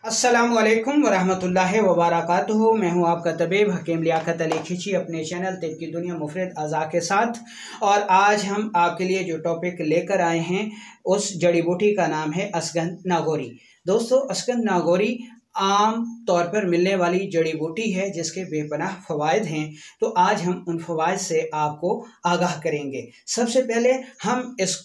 अस्सलामुअलैकुम वरहमतुल्लाहि वबरकातुहू। मैं हूं आपका तबीब हकीम लियाकत अली खिची अपने चैनल तिब की दुनिया मुफरद अज़ा के साथ। और आज हम आपके लिए जो टॉपिक लेकर आए हैं उस जड़ी बूटी का नाम है असगंध नागौरी। दोस्तों, असगंध नागौरी आम तौर पर मिलने वाली जड़ी बूटी है जिसके बेपनाह फ़वाइद हैं। तो आज हम उन फ़वाइद से आपको आगाह करेंगे। सबसे पहले हम इस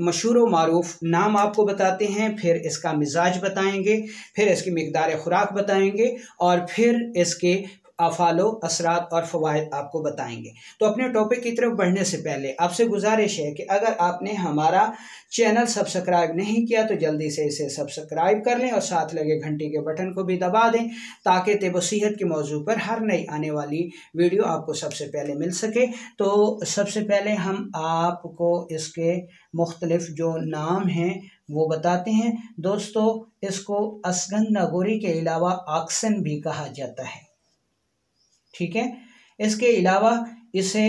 मशहूर व मारूफ नाम आपको बताते हैं, फिर इसका मिजाज बताएंगे, फिर इसकी मिकदार खुराक बताएंगे और फिर इसके अफ़ालो असरात और फ़वाइद आपको बताएंगे। तो अपने टॉपिक की तरफ बढ़ने से पहले आपसे गुजारिश है कि अगर आपने हमारा चैनल सब्सक्राइब नहीं किया तो जल्दी से इसे सब्सक्राइब कर लें और साथ लगे घंटी के बटन को भी दबा दें ताकि तिब सेहत के मौजू पर हर नई आने वाली वीडियो आपको सबसे पहले मिल सके। तो सबसे पहले हम आपको इसके मुख्तलिफ जो नाम हैं वो बताते हैं। दोस्तों, इसको असगंध नागौरी के अलावा आक्सन भी कहा जाता है, ठीक है। इसके अलावा इसे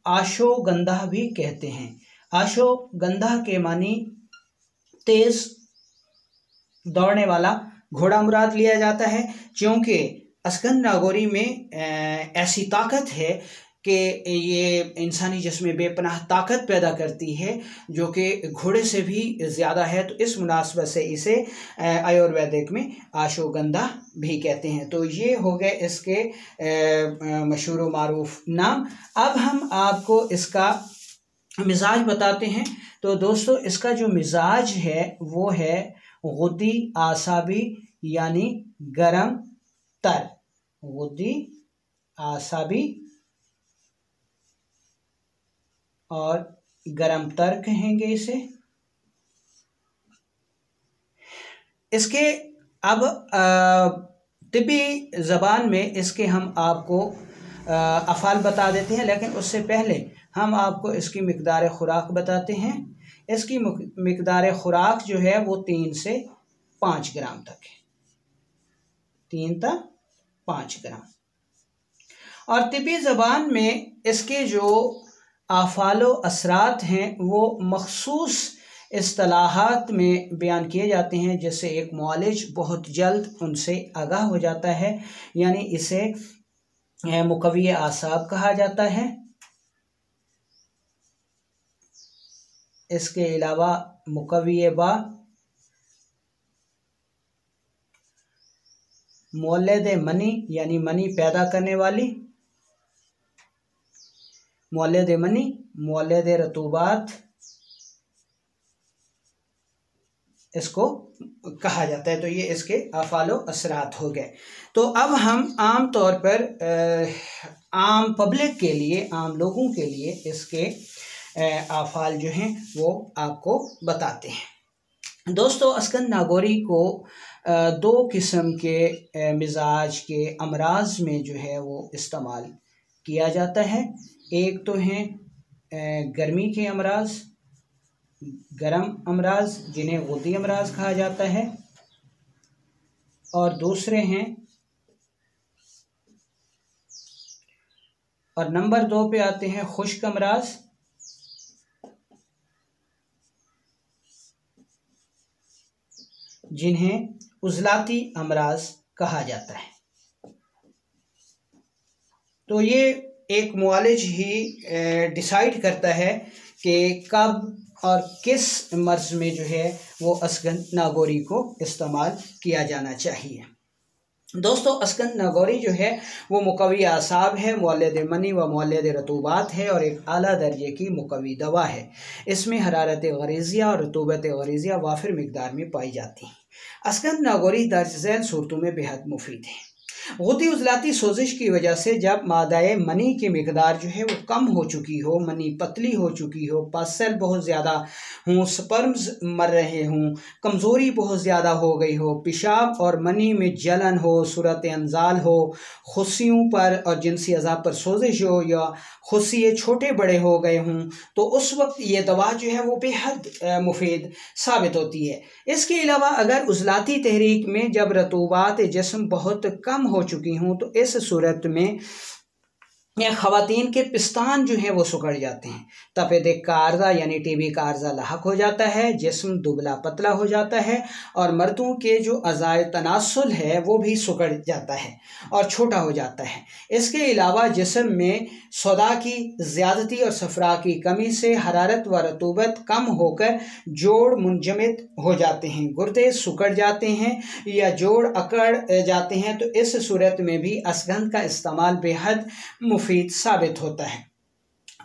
आशोगंधा भी कहते हैं। आशोगंधा के मानी तेज दौड़ने वाला घोड़ा मुराद लिया जाता है, क्योंकि असगंध नागौरी में ऐसी ताकत है कि ये इंसानी जिस्म में बेपनाह ताकत पैदा करती है जो कि घोड़े से भी ज़्यादा है। तो इस मुनासबत से इसे आयुर्वेदिक में आशोगंधा भी कहते हैं। तो ये हो गए इसके मशहूर मारूफ नाम। अब हम आपको इसका मिजाज बताते हैं। तो दोस्तों, इसका जो मिजाज है वो है गुद्दी आसाबी यानी गरम तर। गुद्दी आसाबी और गरम तर कहेंगे इसे। इसके अब तिब्बी ज़बान में इसके हम आपको अफ़ाल बता देते हैं, लेकिन उससे पहले हम आपको इसकी मिकदार खुराक बताते हैं। इसकी मिकदार खुराक जो है वो 3 से 5 ग्राम तक है, 3 तक 5 ग्राम। और तिब्बी ज़बान में इसके जो आफ़ालो असरात हैं वो मखसूस इस्तिलाहात में बयान किए जाते हैं, जैसे एक मुआलिज बहुत जल्द उनसे आगाह हो जाता है, यानी इसे मुकव्वी आसाब कहा जाता है। इसके अलावा मुकव्वी बा, मौलद मनी यानी मनी पैदा करने वाली, मौलद मनी, मौलद रतूबात इसको कहा जाता है। तो ये इसके अफ़ालो असरात हो गए। तो अब हम आम तौर पर आम पब्लिक के लिए, आम लोगों के लिए इसके अफ़ाल जो हैं वो आपको बताते हैं। दोस्तों, असगंध नागौरी को 2 किस्म के मिजाज के अमराज में जो है वो इस्तेमाल किया जाता है। एक तो हैं गर्मी के अमराज, गरम अमराज जिन्हें गुद्दी अमराज कहा जाता है, और दूसरे हैं, और नंबर 2 पे आते हैं खुश्क अमराज, जिन्हें उज़लाती अमराज कहा जाता है। तो ये एक मुआलिज ही डिसाइड करता है कि कब और किस मर्ज़ में जो है वो असगंध नागौरी को इस्तेमाल किया जाना चाहिए। दोस्तों, असगंध नागौरी जो है वो मुकव्वी आसाब है, मौलद मनी व मौलद रतूबात है और एक आला दर्जे की मुकव्वी दवा है। इसमें हरारत गरीज़िया और रतूबत गरीज़िया वाफिर मिकदार में पाई जाती हैं। असगंध नागौरी दर्ज झैल सूरतों में बेहद मुफीद है। गुद्दी उज़लाती सोजिश की वजह से जब मादाए मनी की मिकदार जो है वो कम हो चुकी हो, मनी पतली हो चुकी हो, पासेल बहुत ज़्यादा हों, स्पर्म्स मर रहे हों, कमज़ोरी बहुत ज़्यादा हो गई हो, पेशाब और मनी में जलन हो, सूरत अंजाल हो, खुशियों पर और जिनसी अज़ा पर सोजिश हो या खुशिये छोटे बड़े हो गए हों, तो उस वक्त ये दवा जो है वो बेहद मुफीद साबित होती है। इसके अलावा अगर उज़लाती तहरीक में जब रतूबात जिस्म बहुत कम हो चुकी हूँ तो इस सूरत में या ख़वातीन के पिस्तान जो हैं वो सिकुड़ जाते हैं। तपेदिक का आर्ज़ा यानी टीबी का आर्ज़ा लाहक हो जाता है, जिस्म दुबला पतला हो जाता है और मर्दों के जो अज़ाए तनासुल है वो भी सिकुड़ जाता है और छोटा हो जाता है। इसके अलावा जिस्म में सौदा की ज़्यादती और सफ़रा की कमी से हरारत व रतूबत कम होकर जोड़ मुंजमद हो जाते हैं, गुर्दे सिकुड़ जाते हैं या जोड़ अकड़ जाते हैं। तो इस सूरत में भी असगंध का इस्तेमाल बेहद मुफीद साबित होता है।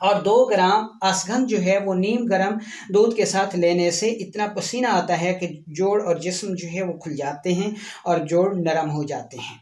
और 2 ग्राम असगंध जो है वो नीम गर्म दूध के साथ लेने से इतना पसीना आता है कि जोड़ और जिस्म जो है वो खुल जाते हैं और जोड़ नरम हो जाते हैं।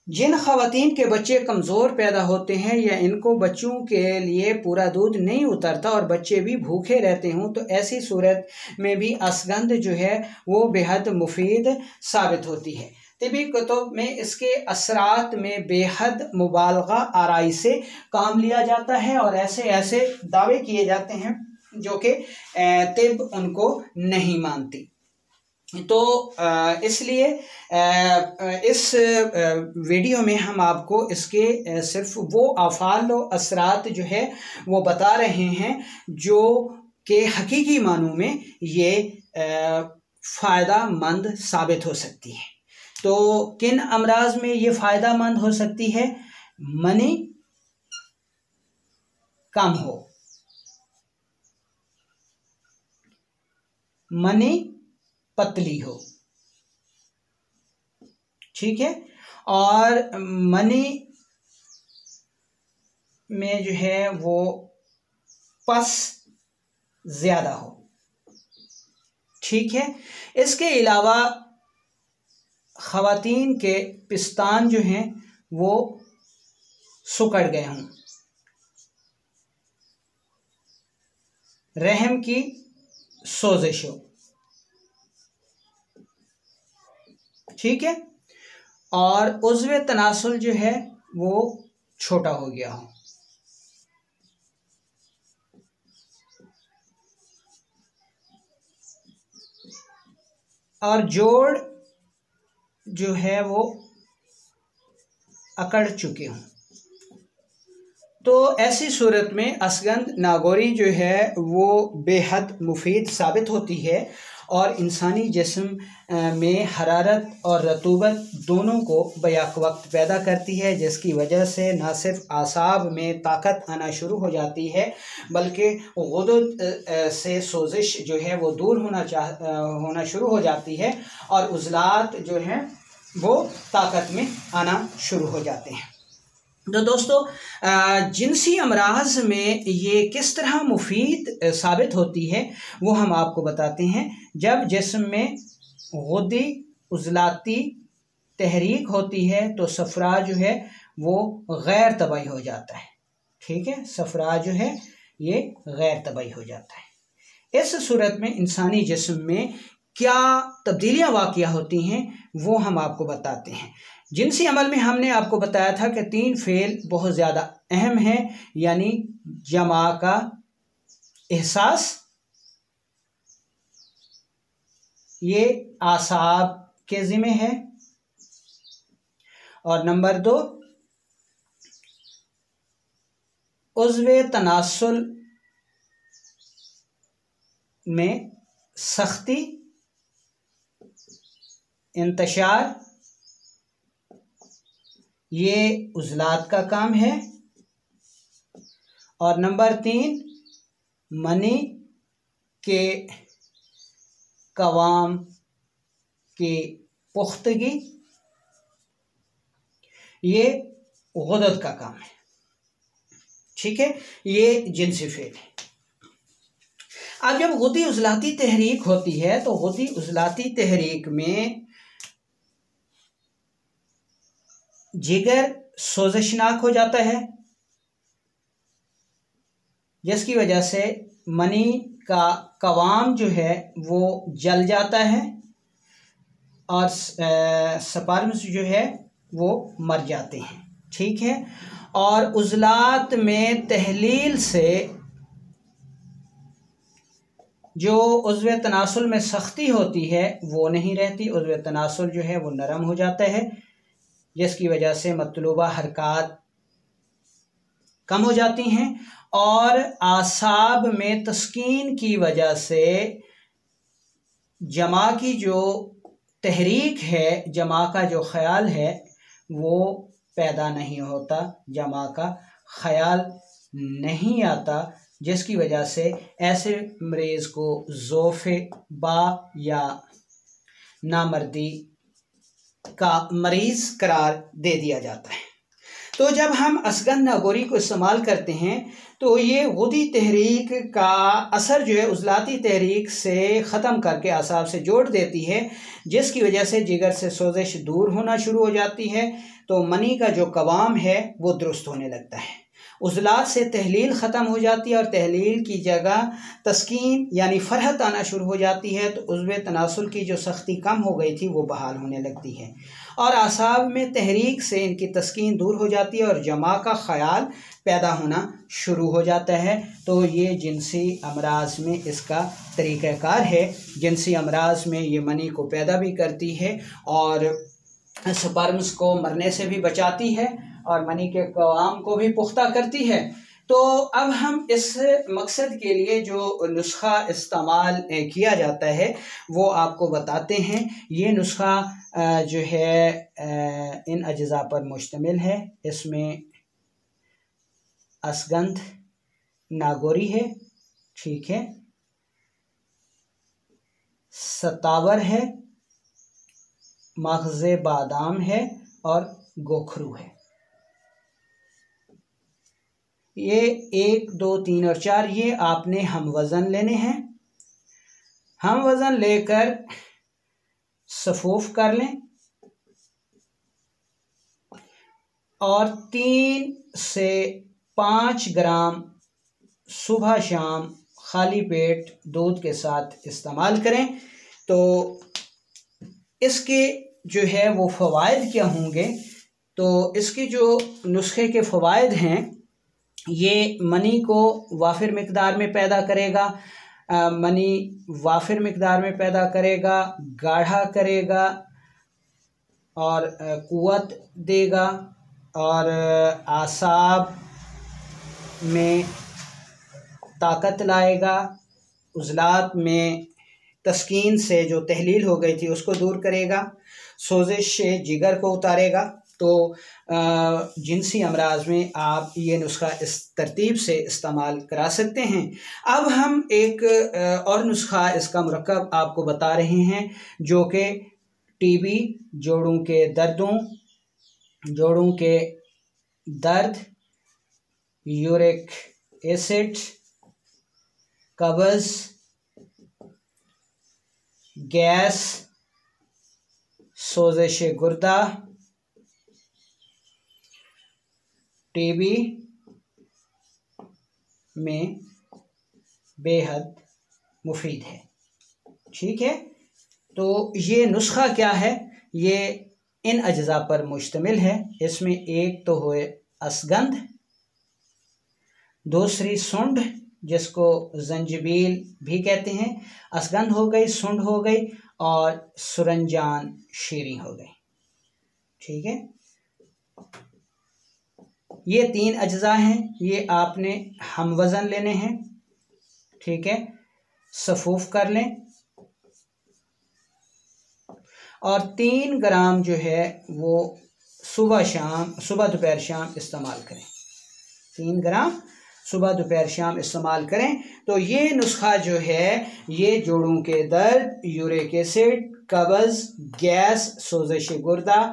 जिन ख़वातीन के बच्चे कमज़ोर पैदा होते हैं या इनको बच्चों के लिए पूरा दूध नहीं उतरता और बच्चे भी भूखे रहते हों, तो ऐसी सूरत में भी असगंध जो है वो बेहद मुफीद साबित होती है। तिबी कुतुब में इसके असरात में बेहद मुबालगा आराई से काम लिया जाता है और ऐसे ऐसे दावे किए जाते हैं जो कि तिब उनको नहीं मानती। तो इसलिए इस वीडियो में हम आपको इसके सिर्फ वो आफाल व असरात जो है वो बता रहे हैं जो कि हकीकी मानों में ये फ़ायदा मंद साबित हो सकती है। तो किन अमराज में ये फ़ायदा मंद हो सकती है? मनी कम हो, मनी पतली हो, ठीक है, और मनी में जो है वो पस ज़्यादा हो, ठीक है। इसके अलावा ख़वातीन के पिस्तान जो हैं वो सिकुड़ गए हों, रहम की सोजिश हो, ठीक है, और उज़्व तनासुल जो है वो छोटा हो गया हो, और जोड़ जो है वो अकड़ चुके हों। तो ऐसी सूरत में असगंध नागौरी जो है वो बेहद मुफीद साबित होती है और इंसानी जिस्म में हरारत और रतूबत दोनों को बैक वक्त पैदा करती है, जिसकी वजह से न सिर्फ आसाब में ताकत आना शुरू हो जाती है बल्कि गुदद से सोजिश जो है वो दूर होना शुरू हो जाती है और उज़लात जो हैं वो ताकत में आना शुरू हो जाते हैं। तो दोस्तों जिनसी अमराज में ये किस तरह मुफीद साबित होती है वो हम आपको बताते हैं। जब जिस्म में गुद्दी उज़लाती तहरीक होती है तो सफ़रा जो है वो गैर तबाई हो जाता है, ठीक है, सफ़रा जो है ये गैर तबाई हो जाता है। इस सूरत में इंसानी जिस्म में क्या तब्दीलियाँ वाक़या होती हैं वो हम आपको बताते हैं। जिनसी अमल में हमने आपको बताया था कि 3 फ़ेल बहुत ज़्यादा अहम हैं, यानी जमा का एहसास, ये आसाब के ज़िम्मे है, और नंबर 2 उज़्व तनासुल में सख्ती, इंतशार, ये उज़लात का काम है, और नंबर 3 मनी के कवाम की पुख्तगी, ये गुदद का काम है, ठीक है, ये जिनसी फ़ेल है। अब जब गुद्दी उज़लाती तहरीक होती है तो गुद्दी उज़लाती तहरीक में जिगर सोजिशनाक हो जाता है, जिसकी वजह से मनी का कवाम जो है वो जल जाता है और स्पर्म्स जो है वो मर जाते हैं, ठीक है, और उज़लात में तहलील से जो उज़्व तनासुल में सख्ती होती है वो नहीं रहती, उज़्व तनासुल जो है वो नरम हो जाता है, जिसकी वजह से मतलूबा हरकत कम हो जाती हैं और आसाब में तस्कीन की वजह से जमा की जो तहरीक है, जमा का जो ख्याल है वो पैदा नहीं होता, जमा का ख्याल नहीं आता, जिसकी वजह से ऐसे मरीज़ को ज़ोफ़े बा या नामर्दी का मरीज़ करार दे दिया जाता है। तो जब हम असगंध नागौरी को इस्तेमाल करते हैं तो ये गुदी तहरीक का असर जो है उज़लाती तहरीक से ख़त्म करके आसाब से जोड़ देती है, जिसकी वजह से जिगर से सोजिश दूर होना शुरू हो जाती है। तो मनी का जो कवाम है वो दुरुस्त होने लगता है, उज़लात से तहलील ख़त्म हो जाती है और तहलील की जगह तस्कीन यानी फ़रहत आना शुरू हो जाती है। तो उज़्व तनासुल की जो सख्ती कम हो गई थी वो बहाल होने लगती है और आसाब में तहरीक से इनकी तस्कीन दूर हो जाती है और जमा का ख़याल पैदा होना शुरू हो जाता है। तो ये जिनसी अमराज में इसका तरीक़ाकार है। जिनसी अमराज में ये मनी को पैदा भी करती है और स्पर्म्स को मरने से भी बचाती है और मनी के कवाम को भी पुख्ता करती है। तो अब हम इस मकसद के लिए जो नुस्खा इस्तेमाल किया जाता है वो आपको बताते हैं। ये नुस्खा जो है इन अज्जा पर मुश्तमिल है। इसमें असगंध नागौरी है, ठीक है, सतावर है, मग़ज़े बादाम है और गोखरू है। ये 1, 2, 3 और 4 ये आपने हम वज़न लेने हैं। हम वज़न लेकर सफूफ कर लें और 3 से 5 ग्राम सुबह शाम खाली पेट दूध के साथ इस्तेमाल करें। तो इसके जो है वो फ़वाइद क्या होंगे? तो इसके जो नुस्खे के फ़वाइद हैं, ये मनी को वाफिर मिक़दार में पैदा करेगा, मनी वाफिर मिक़दार में पैदा करेगा, गाढ़ा करेगा और क़ुव्वत देगा और आसाब में ताकत लाएगा, उज़लात में तस्कीन से जो तहलील हो गई थी उसको दूर करेगा, सोजिश से जिगर को उतारेगा। तो जिनसी अमराज में आप ये नुस्खा इस तरतीब से इस्तेमाल करा सकते हैं। अब हम एक और नुस्खा इसका मुरक्कब आपको बता रहे हैं जो कि टीबी, जोड़ों के दर्दों, जोड़ों के दर्द, यूरिक एसिड, कब्ज़, गैस, सोजिश गुर्दा, टीबी में बेहद मुफीद है, ठीक है। तो ये नुस्खा क्या है? ये इन अज्जा पर मुश्तमिल है। इसमें एक तो हुए असगंध, दूसरी सुंड जिसको जंजबील भी कहते हैं, असगंध हो गई, सुंड हो गई और सुरंजान शीरी हो गई, ठीक है। ये 3 अज्जा हैं, ये आपने हम वज़न लेने हैं, ठीक है, सफूफ कर लें और 3 ग्राम जो है वो सुबह दोपहर शाम इस्तेमाल करें। 3 ग्राम सुबह दोपहर शाम इस्तेमाल करें। तो ये नुस्खा जो है ये जोड़ों के दर्द, यूरिक एसिड, कब्ज़, गैस, सोजिश गुर्दा,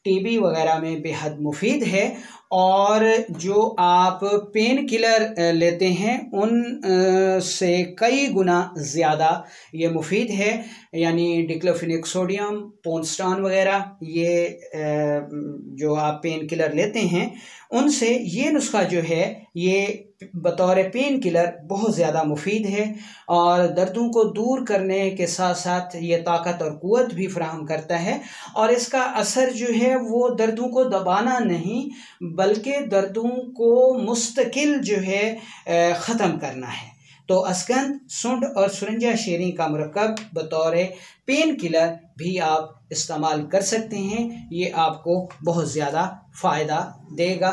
टीबी वगैरह में बेहद मुफीद है। और जो आप पेन किलर लेते हैं उन से कई गुना ज़्यादा ये मुफीद है, यानी डिक्लोफेनेक सोडियम, पोन्स्टान वगैरह, ये जो आप पेन किलर लेते हैं उनसे ये नुस्खा जो है ये बतौर पेन किलर बहुत ज़्यादा मुफीद है और दर्दों को दूर करने के साथ साथ ये ताकत और क़ुव्वत भी फराहम करता है। और इसका असर जो है वो दर्दों को दबाना नहीं बल्कि दर्दों को मुस्तकिल जो है ख़त्म करना है। तो असगंध, सुंड और सुरंजा शीरी का मुरक्कब बतौर पेन किलर भी आप इस्तेमाल कर सकते हैं। ये आपको बहुत ज़्यादा फ़ायदा देगा।